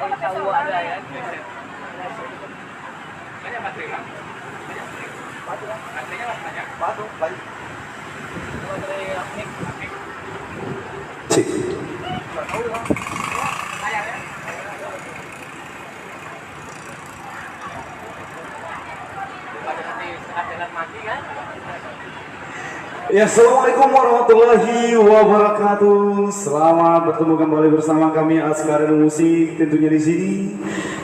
Tahu ada ya. Banyak baterai lah. Batu lah. Baterainya lah banyak. Batu, baik. Baterai aktif. Cik. Tahu lah. Layar ya. Pada nanti setengah jalan mati kan. Ya, assalamualaikum warahmatullahi wabarakatuh. Selamat bertemu kembali bersama kami Askar Musik tentunya di sini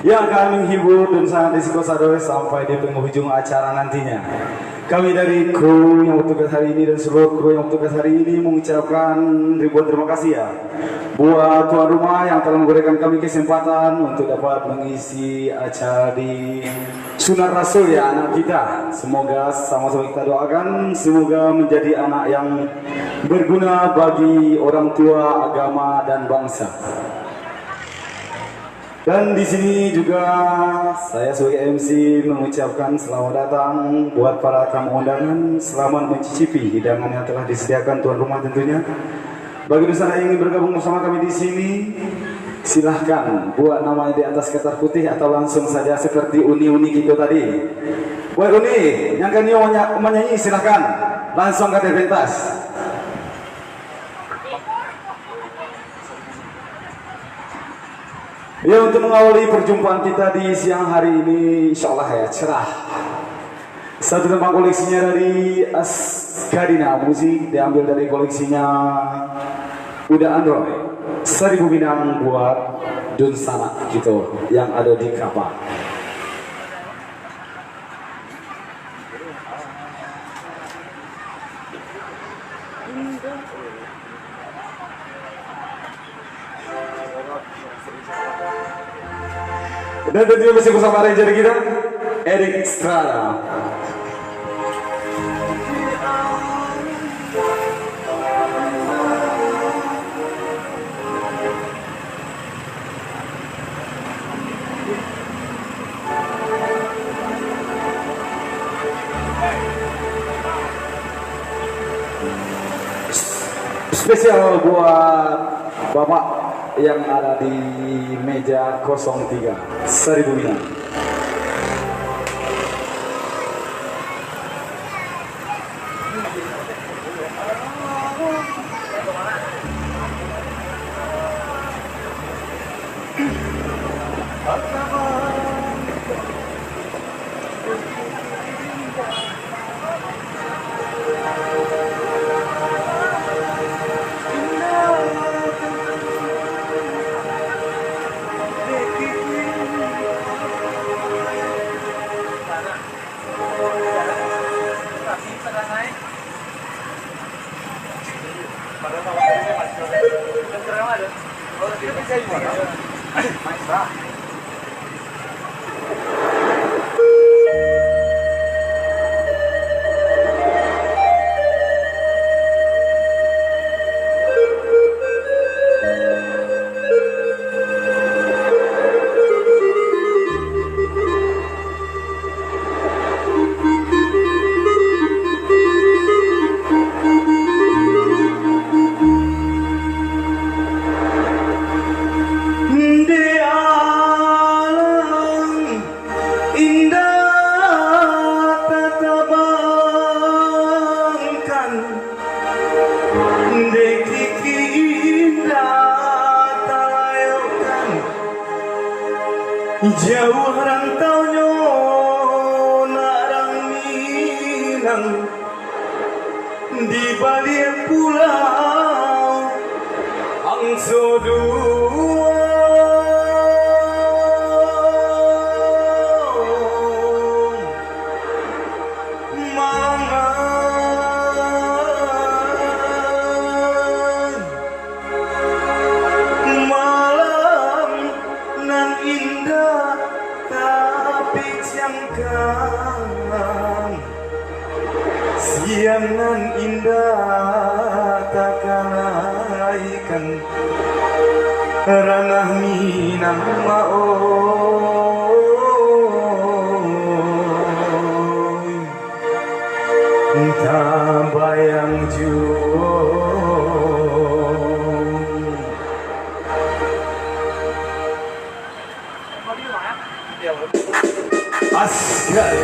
yang akan menghibur dan sangat disiko sampai di penghujung acara nantinya. Kami dari kru yang bertugas hari ini dan seluruh kru yang bertugas hari ini mengucapkan ribuan terima kasih ya buat tuan rumah yang telah memberikan kami kesempatan untuk dapat mengisi acara di Sunan Rasul ya anak kita. Semoga sama-sama kita doakan semoga menjadi anak yang berguna bagi orang tua, agama dan bangsa. Dan di sini juga saya sebagai MC mengucapkan selamat datang buat para tamu undangan, selamat mencicipi hidangan yang telah disediakan tuan rumah tentunya. Bagi dosen yang ingin bergabung bersama kami di sini, silahkan buat namanya di atas kertas putih atau langsung saja seperti uni-uni kita tadi. Buat uni, yang kan menyanyi silahkan langsung ke pentas. Ya, untuk mengawali perjumpaan kita di siang hari ini, insya Allah ya cerah. Satu tembang koleksinya dari Askadina Musik diambil dari koleksinya Uda Android 1000 Minang buat Dunsana gitu yang ada di kapal. Dan tentunya masih bersama ranger kita Erik Estrada. Spesial buat Bapak yang ada di meja 03 1000 Minang. Jauh rantaunya narang Minang di balik pulau Angso dua malam nan indah tapi cangkang siang nan indah takkan ikan ranah Minang tak bayang jual. ya, Bro. Askar.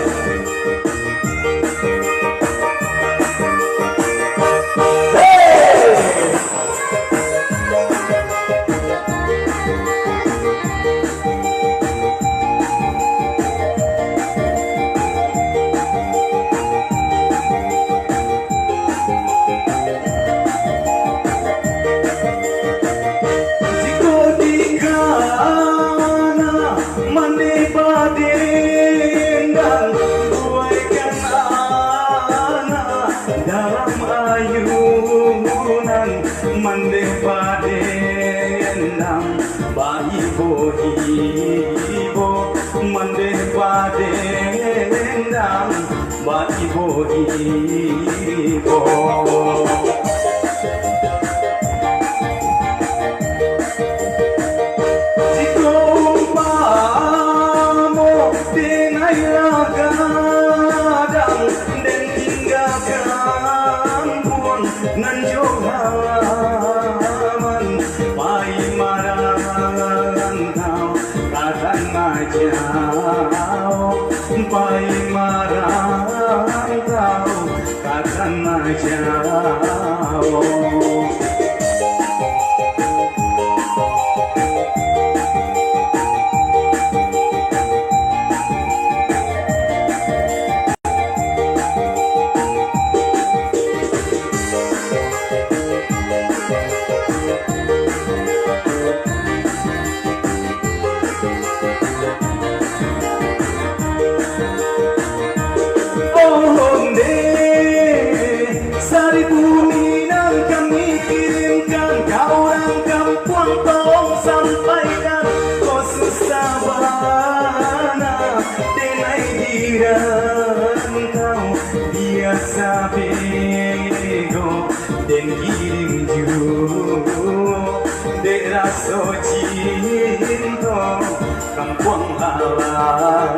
Mande padendang bayi bohibo mande padendang bayi bohibo jika umpamo denai lagadang dan tinggalkan buang nan johaman pai marangan kau katan majau pai marangan kau katan majau. Sari bumi yang kami kirimkan, kau orang kampung tolong sampaikan, kau susah bana denai diran kau biasa bego dan kirim juga daerah cinta kampung halaman.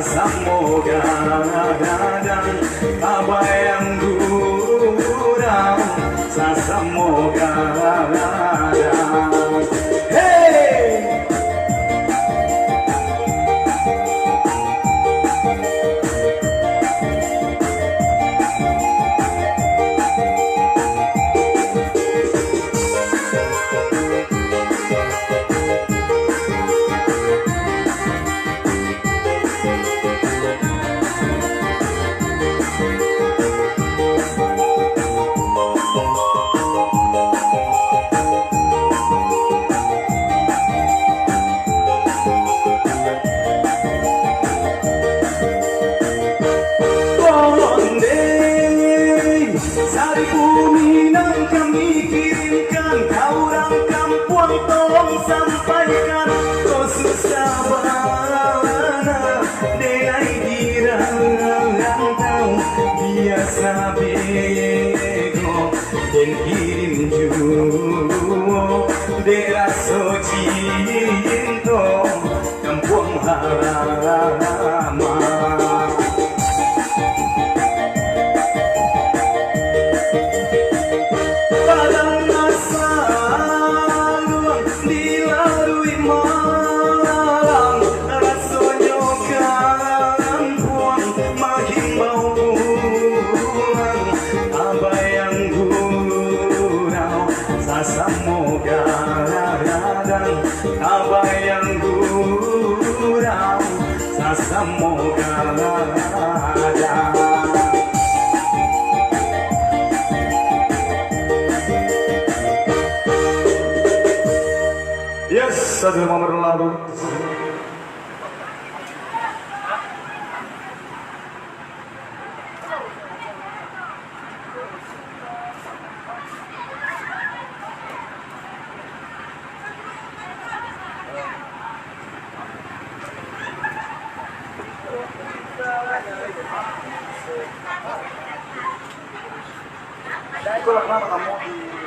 Semoga dadang kabayang gurau semoga dadang. Hey! Sari bumi yang kami kirimkan, kau orang kampung tolong sampaikan, kau susah bana denai dirang kau biasa bego dan kirim juga daerah cinta kampung halaman. Semoga dadang kabayang gurau semoga dadang. Yes, satu nomor lalu. Itulah kenapa kamu di